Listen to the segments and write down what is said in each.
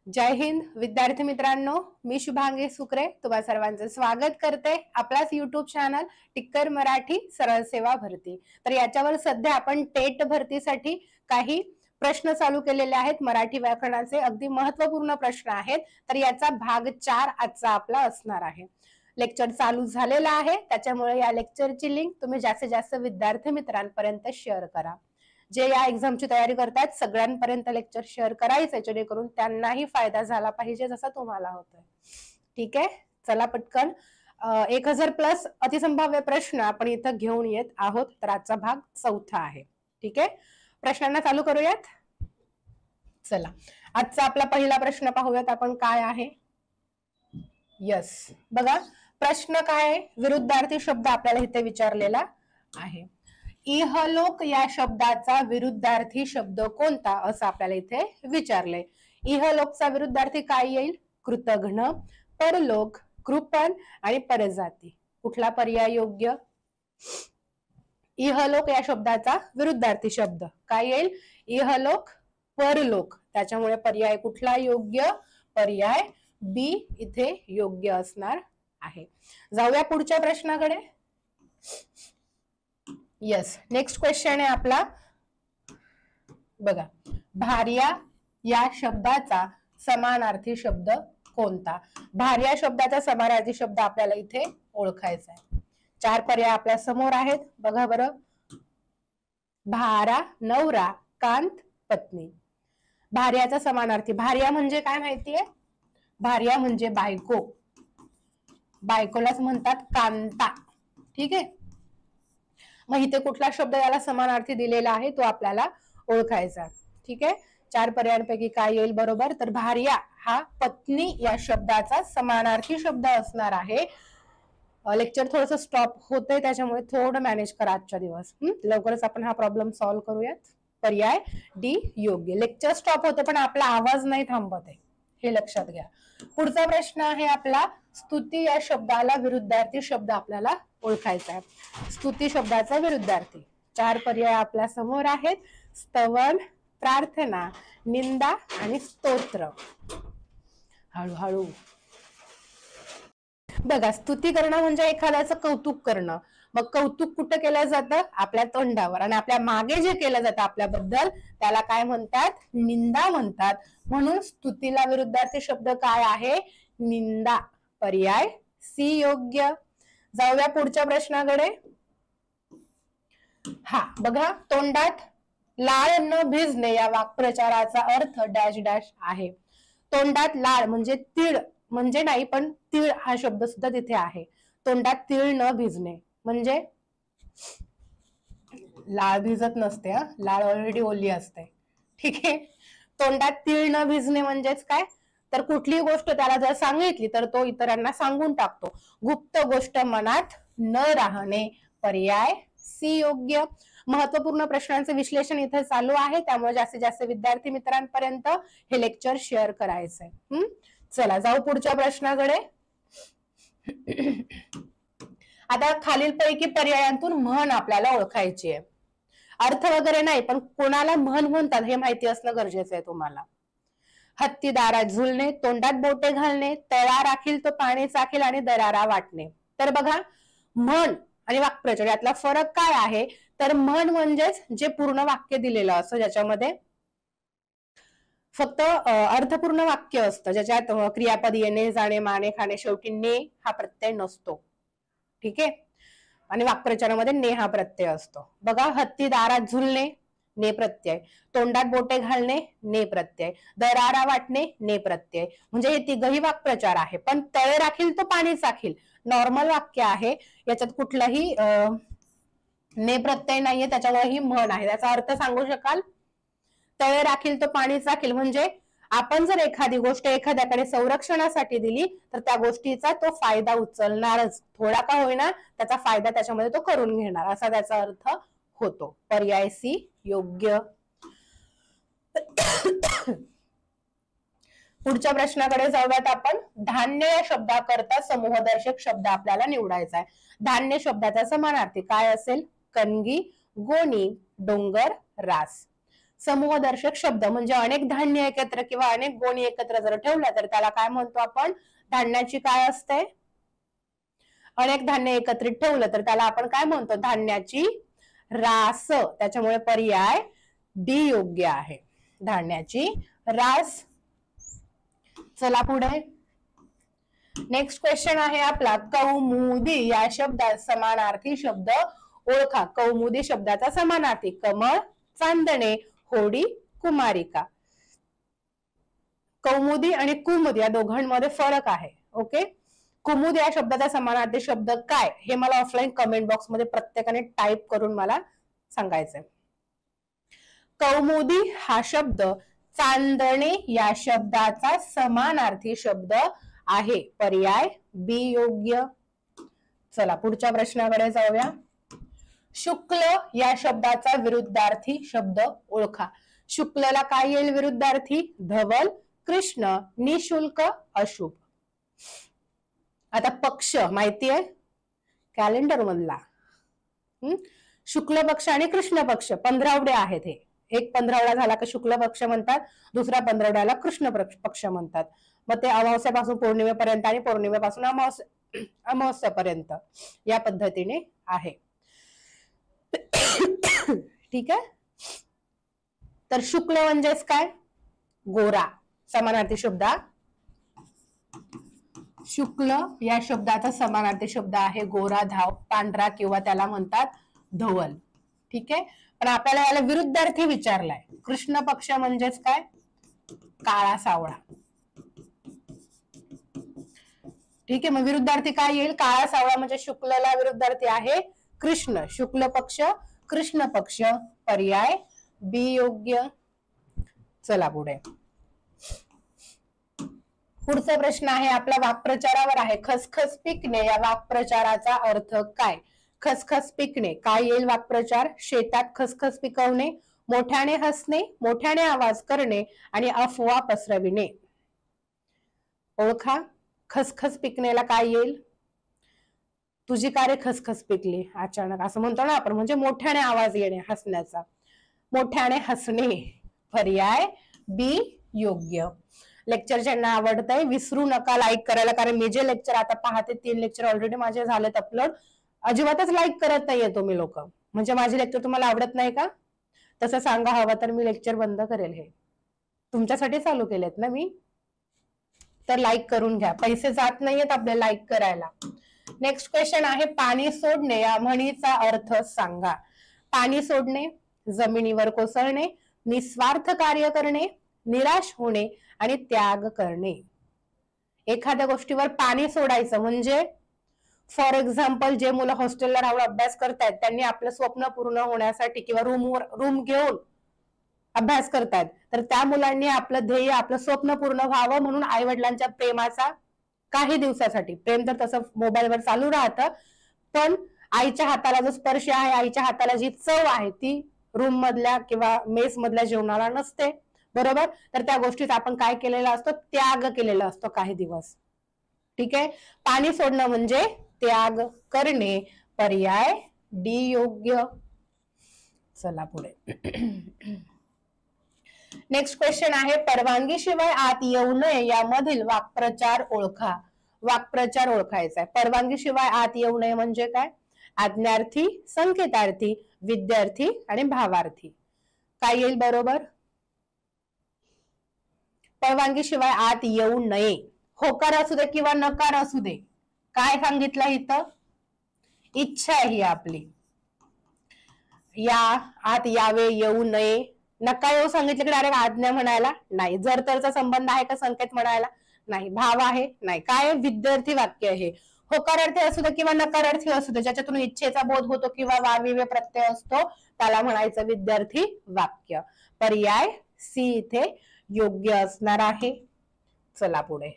जय हिंद विद्यार्थी मित्रांनो, मी शुभांगी सुकरे तुम्हा सर्वांचं स्वागत करते आपलाच युट्यूब चॅनल टिक्कर मराठी सरळ सेवा भरती। तर याच्यावर सध्या आपण टेट भरतीसाठी काही प्रश्न चालू केलेले आहेत। मराठी व्याकरणाचे अगदी महत्त्वपूर्ण प्रश्न आहेत। तर याचा भाग 4 आजचा आपला असणार आहे। लेक्चर चालू झालेला आहे, त्याच्यामुळे या लेक्चरची लिंक तुम्ही जास्तीत जास्त विद्यार्थी मित्रांपर्यंत शेअर करा। जे या एक्झामची तयारी करतात सगळ्यांपर्यंत लेक्चर शेअर करायचं, जेणेकरून त्यांनाही फायदा झाला पाहिजे जसा तुम्हाला होतोय। ठीक आहे, चला पटकन 1000+ अतिसंभाव्य प्रश्न आपण इथं घेऊन येत आहोत। तर आजचा भाग 4था आहे। ठीक आहे, प्रश्नांना चालू करूयात। चला, आजचा आपला पहिला प्रश्न पाहूयात आपण काय आहे। यस, बघा प्रश्न काय आहे, विरुद्धार्थी शब्द आपल्याला इथे विचारलेला आहे। इहलोक या शब्दाचा विरुद्धार्थी शब्द कोणता असं आपल्याला इथे विचारलंय। इहलोकचा विरुद्धार्थी काय येईल? कृतघ्न, परलोक, कृपण आणि परजाती। कुठला पर्याय योग्य? इहलोक या शब्दाचा विरुद्धार्थी शब्द काय येईल? इहलोक, परलोक। त्याच्यामुळे पर्याय कुठला योग्य? पर्याय बी इथे योग्य असणार आहे। जाऊया पुढच्या प्रश्नाकडे। यस, नेक्स्ट क्वेश्चन आहे आपला। बघा, भार्या या शब्दाचा समानार्थी शब्द कोणता? भार्या शब्दाचा समानार्थी शब्द आपल्याला इथे ओळखायचा आहे। 4 पर्याय आपल्या समोर आहेत, बघा बरं। भारा, नवरा, कांत, पत्नी। भार्याचा समानार्थी, भार्या म्हणजे काय माहितीये? भार्या म्हणजे बायको, बायकोलाच म्हणतात कांता। ठीक आहे, मग इथे कुठला शब्द याला समानार्थी दिलेला आहे तो आपल्याला ओळखायचा। ठीक आहे, 4 पर्यायांपैकी काय येईल बरोबर? तर भार्या हा पत्नी या शब्दाचा समानार्थी शब्द असणार आहे। लेक्चर थोडंसं स्टॉप होतंय, त्याच्यामुळे थोडं मॅनेज करा आजच्या दिवस। लवकरच आपण हा प्रॉब्लेम सॉल्व्ह करूयात। पर्याय डी योग्य। लेक्चर स्टॉप होते पण आपला आवाज नाही थांबत आहे, हे लक्षात घ्या। पुढचा प्रश्न आहे आपला, स्तुती या शब्दाला विरुद्धार्थी शब्द आपल्याला ओळखायचा आहे। स्तुती शब्दाचा विरुद्धार्थी 4 पर्याय आपल्या समोर आहेत, स्तवन, प्रार्थना, निंदा आणि स्तोत्र। हळूहळू बघा, स्तुती करणं म्हणजे एखाद्याचं कौतुक करणं। मग कौतुक कुठं केलं जातं? आपल्या तोंडावर, आणि आपल्या मागे जे केलं जातं आपल्याबद्दल त्याला काय म्हणतात? निंदा म्हणतात। म्हणून स्तुतीला विरुद्धार्थी शब्द काय आहे? निंदा। पर्याय सी योग्य। जाऊया पुढच्या प्रश्नाकडे। हा बघा, तोंडात लाळ न भिजणे या वाक्प्रचाराचा अर्थ डॅश डॅश आहे। तोंडात लाळ म्हणजे तीळ म्हणजे नाही, पण तीळ हा शब्द सुद्धा तिथे आहे। तोंडात तीळ न भिजणे म्हणजे लाळ भिजत नसते, लाळ ऑलरेडी ओली असते। ठीक आहे, तोंडात तीळ न भिजणे म्हणजेच काय? तर कुठली गोष्ट त्याला जर सांगितली तर तो इतरांना सांगून टाकतो। गुप्त गोष्ट मनात न राहणे। पर्याय सी योग्य। महत्वपूर्ण प्रश्नांचे विश्लेषण इथे चालू आहे, त्यामुळे जास्तीत जास्त विद्यार्थी मित्रांपर्यंत हे लेक्चर शेअर करायचंय। चला जाऊ पुढच्या प्रश्नाकडे। आता खालीलपैकी पर्यायांतून म्हण आपल्याला ओळखायची आहे। अर्थ वगैरे नाही, पण कोणाला म्हण म्हणतात हे माहिती असणं गरजेचं आहे तुम्हाला। हत्ती दारात झुलणे, तोंडात बोटे घालणे, तळा राखील तो पाणी चाखील आणि दरारा वाटणे। तर बघा, म्हण आणि वाक्प्रचार यातला फरक काय आहे? तर म्हण म्हणजेच जे पूर्ण वाक्य दिलेलं असतं, ज्याच्यामध्ये फक्त अर्थपूर्ण वाक्य असतं, ज्याच्यात क्रियापद येणे, जाणे, माने, खाणे, शेवटी ने हा प्रत्यय नसतो। ठीक आहे, आणि वाक्प्रचारामध्ये ने हा प्रत्यय असतो। बघा, हत्ती दारात झुलणे ने प्रत्यय, तोंडात बोटे घालणे ने प्रत्यय, दरारा वाटणे ने प्रत्यय, म्हणजे हे तिघही वाक्प्रचार आहे। पण तळे राखील तो पाणी चाखील नॉर्मल वाक्य आहे, याच्यात कुठलाही ने प्रत्यय नाहीये, त्याच्यामुळे ही म्हण आहे। त्याचा अर्थ सांगू शकाल? तळे राखील तो पाणी चाखील म्हणजे आपण जर एखादी गोष्ट एखाद्याकडे संरक्षणासाठी दिली तर त्या गोष्टीचा तो फायदा उचलणारच, थोडा का होईना त्याचा फायदा त्याच्यामध्ये तो करून घेणार, असा त्याचा अर्थ होतो। पर्याय सी योग्य। पुढच्या प्रश्नाकडे जाऊयात आपण। धान्य या शब्दाकरता समूहदर्शक शब्द आपल्याला निवडायचा आहे। धान्य शब्दाचा समानार्थी काय असेल? कणगी, गोणी, डोंगर, रास। समूहदर्शक शब्द म्हणजे अनेक धान्य एकत्र किंवा अनेक गोणी एकत्र जर ठेवल्या तर त्याला काय म्हणतो आपण? धान्याची काय असते? अनेक धान्य एकत्रित ठेवलं तर त्याला आपण काय म्हणतो? धान्याची रास. त्याच्यामुळे पर्याय डी योग्य आहे, धान्याची रास. चला पुढे. नेक्स्ट क्वेश्चन आहे आपला, कौमुदी या शब्दात समानार्थी शब्द ओळखा. कौमुदी शब्दाचा समानार्थी कमळ, चांदणे, होडी, कुमारिका. कौमुदी आणि कुमुद या दोघांमध्ये फरक आहे. ओके, कुमुद या शब्दाचा समानार्थी शब्द काय हे मला ऑफलाईन कमेंट बॉक्स मध्ये प्रत्येकाने टाईप करून मला सांगायचंय. कौमुदी हा शब्द चांदणे या शब्दाचा समानार्थी शब्द आहे, पर्याय बी योग्य. चला पुढच्या प्रश्नाकडे जाऊया. शुक्ल या शब्दाचा विरुद्धार्थी शब्द ओळखा. शुक्लला काय येईल विरुद्धार्थी? धवल, कृष्ण, निशुल्क, अशुभ. आता पक्ष माहितीये कॅलेंडर मधला, शुक्ल पक्ष आणि कृष्ण पक्ष 15वडे आहेत. हे एक 15वडा झाला का शुक्ल पक्ष म्हणतात, दुसऱ्या 15वड्याला कृष्ण पक्ष म्हणतात. मग ते अमावस्यापासून पौर्णिमेपर्यंत आणि पौर्णिमेपासून अमावस्यापर्यंत या पद्धतीने आहे. ठीक आहे. तर शुक्ल म्हणजेच काय? गोरा. समानार्थी शब्द शुक्ल या शब्दाचा समानार्थी शब्द आहे गोरा, धाव, पांढरा किंवा त्याला म्हणतात धवल. ठीक आहे. पण आपल्याला याला विरुद्धार्थी विचारलाय. कृष्ण पक्ष म्हणजेच काय? काळा, सावळा. ठीक आहे. मग विरुद्धार्थी काय येईल? काळा, सावळा म्हणजे शुक्लला विरुद्धार्थी आहे कृष्ण. शुक्ल पक्ष, कृष्ण पक्ष, पर्याय बी योग्य. चला पुढे. पुढचा प्रश्न आहे आपला वाक्प्रचारावर आहे. खसखस पिकणे या वाक्प्रचाराचा अर्थ काय? खसखस पिकणे काय येईल वाक्प्रचार? शेतात खसखस पिकवणे, मोठ्याने हसणे, मोठ्याने आवाज करणे आणि अफवा पसरविणे. ओळखा. खसखस पिकणेला काय येईल? तुझी का रे खसखस पिकली अचानक असं म्हणतो ना आपण, म्हणजे मोठ्याने आवाज येणे, हसण्याचा. मोठ्याने हसणे, पर्याय बी योग्य. लेक्चर ज्यांना आवडतंय विसरू नका लाईक करायला, कारण मी जे लेक्चर आता पाहते 3 लेक्चर ऑलरेडी माझे झालेत अपलोड. अजिबातच लाईक करत नाहीये तुम्ही लोक. म्हणजे माझे लेक्चर तुम्हाला आवडत नाही का? तसं सांगा, हवं तर मी लेक्चर बंद करेल. हे तुमच्यासाठी चालू केलेत ना मी, तर लाईक करून घ्या. पैसे जात नाहीयेत आपले लाईक करायला. नेक्स्ट क्वेश्चन आहे, पाणी सोडणे या म्हणीचा अर्थ सांगा. पाणी सोडणे, जमिनीवर कोसळणे, निस्वार्थ कार्य करणे, निराश होणे आणि त्याग करणे. एखाद्या गोष्टीवर पाणी सोडायचं म्हणजे फॉर एक्झाम्पल जे मुलं हॉस्टेलला राहून अभ्यास करतायत त्यांनी आपलं स्वप्न पूर्ण होण्यासाठी किंवा रूम घेऊन अभ्यास करतायत, तर त्या मुलांनी आपलं ध्येय, आपलं स्वप्न पूर्ण व्हावं म्हणून आई वडिलांच्या प्रेमाचा काही दिवसासाठी, प्रेम तर तसं मोबाईलवर चालू राहतं, पण आईच्या हाताला जो स्पर्श आहे, आईच्या हाताला जी चव आहे ती रूम मधल्या किंवा मेस मधल्या जेवणाला नसते. बरोबर. तर त्या गोष्टीत आपण काय केलेला असतो? त्याग केलेला असतो काही दिवस. ठीक आहे. पाणी सोडणं म्हणजे त्याग करणे, पर्याय डी योग्य. चला पुढे. नेक्स्ट क्वेश्चन आहे, परवानगी शिवाय आत येऊ नये यामधील वाक्प्रचार ओळखा. वाक्प्रचार ओळखायचा आहे. परवानगी शिवाय आत येऊ नये म्हणजे काय? आज्ञार्थी, संकेतार्थी, विद्यार्थी आणि भावार्थी. काय येईल बरोबर? परवानगी शिवाय आत येऊ नये. होकार असू दे किंवा नकार असू दे, काय सांगितलं इथं? इच्छा आहे ही आपली, या आत यावे, येऊ नये. नका येऊ सांगितलं की डायरेक्ट आज्ञा म्हणायला नाही. जर तरचा संबंध आहे का संकेत म्हणायला नाही. भाव आहे नाही. काय? विद्यार्थी वाक्य आहे. होकारार्थी असू दे किंवा नकारार्थी असू दे, ज्याच्यातून इच्छेचा बोध होतो किंवा वाविव्य प्रत्यय असतो त्याला म्हणायचं विद्यार्थी वाक्य. पर्याय सी इथे योग्य असणार आहे. चला पुढे.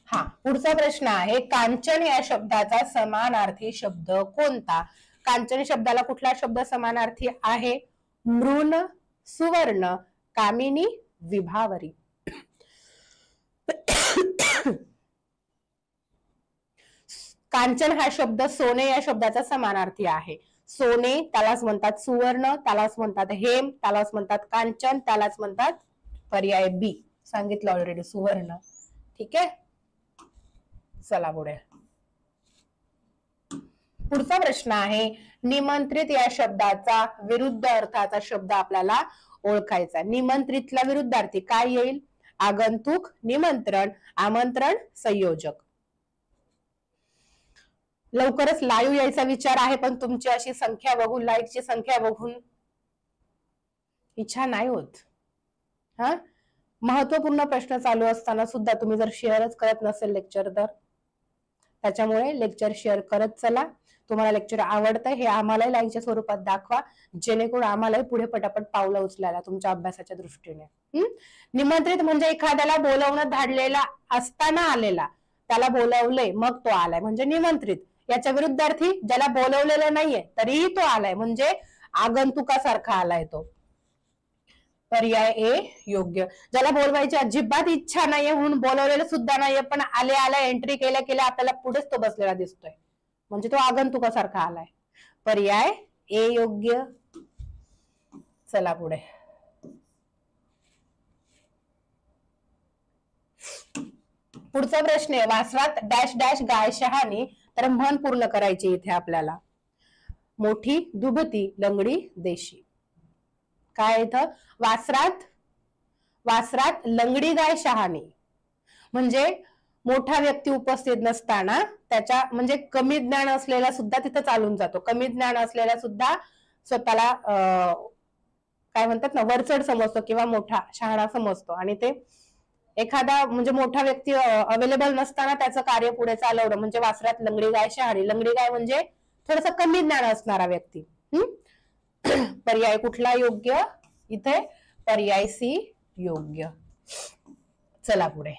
हा पुढचा प्रश्न आहे, कांचन या शब्दाचा समानार्थी शब्द कोणता? कांचन शब्दाला कुठला शब्द समानार्थी आहे? मृण, सुवर्ण, कामिनी, विभावरी. कांचन हा शब्द सोने या शब्दाचा समानार्थी आहे. सोने त्यालाच म्हणतात सुवर्ण, त्यालाच म्हणतात हेम, त्यालाच म्हणतात कांचन, त्यालाच म्हणतात पर्याय बी सांगितलं ऑलरेडी सुवर्ण. ठीक आहे, चला पुढे. पुढचा प्रश्न आहे, निमंत्रित या शब्दाचा विरुद्ध अर्थाचा शब्द आपल्याला ओळखायचा. निमंत्रितला विरुद्धार्थी काय येईल? आगंतुक, निमंत्रण, आमंत्रण, संयोजक. लवकरच लाईव्ह यायचा विचार आहे, पण तुमची अशी संख्या बघून, लाईकची संख्या बघून इच्छा नाही होत. हा, महत्वपूर्ण प्रश्न चालू असताना सुद्धा तुम्ही जर शेअरच करत नसेल लेक्चर तर, त्याच्यामुळे लेक्चर शेअर करत चला. तुम्हाला लेक्चर आवडतंय हे आम्हालाही लाईकच्या स्वरूपात दाखवा, जेणेकरून आम्हालाही पुढे पटापट पावलं उचलायला तुमच्या अभ्यासाच्या दृष्टीने. निमंत्रित म्हणजे एखाद्याला बोलवणं धाडलेला असताना आलेला, त्याला बोलवले मग तो आलाय म्हणजे निमंत्रित. याच्या विरुद्धार्थी ज्याला बोलवलेलं नाहीये तरीही तो आलाय म्हणजे आगंतुकासारखा आलाय तो. पर्याय ए योग्य. ज्याला बोलवायची अजिबात इच्छा नाहीये म्हणून बोलवलेलं सुद्धा नाहीये, पण आले आल्या एंट्री केल्या केल्या आपल्याला पुढेच तो बसलेला दिसतोय म्हणजे तो आगंतुकासारखा आलाय. पर्याय ए योग्य. चला पुढे. पुढचा प्रश्न आहे, वासरात डॅश डॅश गाय शहाणी, तर म्हण पूर्ण करायची इथे आपल्याला. मोठी दुभती लंगडी देशी. काय इथं? वासरात लंगडी गाय शहाणी म्हणजे मोठा व्यक्ती उपस्थित नसताना त्याच्या म्हणजे कमी ज्ञान असलेला सुद्धा तिथं चालून जातो. कमी ज्ञान असलेला सुद्धा स्वतःला काय म्हणतात ना वरचढ समजतो किंवा मोठा शहाणा समजतो, आणि ते एखादा म्हणजे मोठा व्यक्ती अवेलेबल नसताना त्याचं कार्य पुढे चालवणं म्हणजे वासरात लंगडी गाय शहाणी. लंगडी गाय म्हणजे थोडस कमी ज्ञान असणारा व्यक्ती. पर्याय कुठला योग्य? इथे पर्याय सी योग्य. चला पुढे.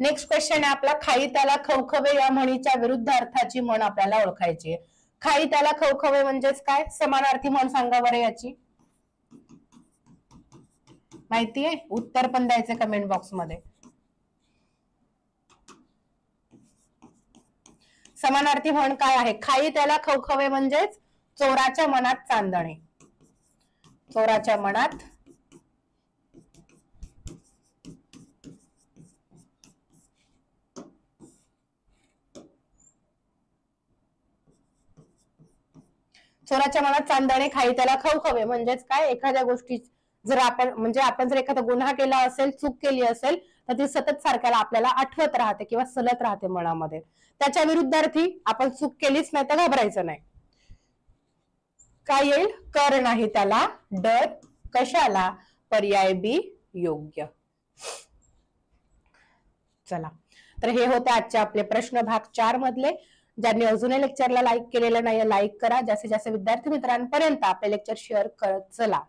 नेक्स्ट क्वेश्चन आहे आपला, खाई त्याला खवखवे या म्हणीच्या विरुद्ध अर्थाची म्हण आपल्याला ओळखायची आहे. खाई त्याला खवखवे म्हणजेच काय? समानार्थी म्हण सांगा बरं याची. माहितीये? उत्तर पण द्यायचे कमेंट बॉक्स मध्ये. समानार्थी म्हण काय आहे? खाई त्याला खवखवे म्हणजेच चोराच्या मनात चांदणे. चोराच्या मनात चांदणे, खाई त्याला खवखवे म्हणजेच काय? एखाद्या गोष्टी जर आपण जर एखादा गुन्हा केला असेल, चूक केली असेल तर ती सतत सारख्याला आपल्याला आठवत राहते किंवा सलत राहते मनामध्ये. त्याच्या विरुद्धार्थी आपण चूक केलीच नाही तर घाबरायचं नाही. काय येईल? कर नाही त्याला डर. कशाला? पर्याय बी योग्य. चला, तर हे होते आजचे आपले प्रश्न भाग 4 मधले. ज्यांनी अजूनही लेक्चरला लाईक केलेलं नाही लाईक करा. जास्तीत जास्त विद्यार्थी मित्रांपर्यंत आपले लेक्चर शेअर करत चला.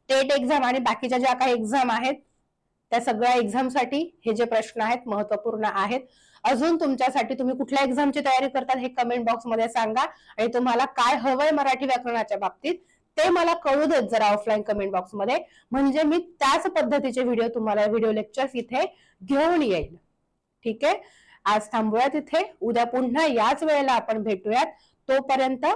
टेट एक्झाम आणि बाकीच्या ज्या काही एक्झाम आहेत त्या सगळ्या एक्झाम साठी हे जे प्रश्न आहेत महत्वपूर्ण आहेत. अजून तुमच्यासाठी तुम्ही कुठल्या एक्झामची तयारी करतात हे कमेंट बॉक्स मध्ये सांगा, आणि तुम्हाला काय हवंय मराठी व्याकरणाच्या बाबतीत ते मला कळू देत जरा ऑफलाईन कमेंट बॉक्स मध्ये, म्हणजे मी त्याच पद्धतीचे व्हिडिओ तुम्हाला व्हिडिओ लेक्चर्स इथे घेऊन येईल. ठीक आहे, आज थांबूयात इथे. उद्या पुन्हा याच वेळेला आपण भेटूयात. तोपर्यंत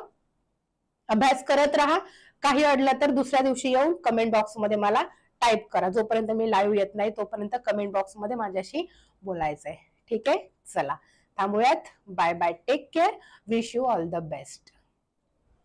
अभ्यास करत राहा. काही अडलं तर दुसऱ्या दिवशी येऊन कमेंट बॉक्स मध्ये मला टाईप करा. जोपर्यंत मी लाईव्ह येत नाही तोपर्यंत कमेंट बॉक्स मध्ये माझ्याशी बोलायचंय. ठीक आहे, चला थांबूयात. Bye bye, take care, wish you all the best.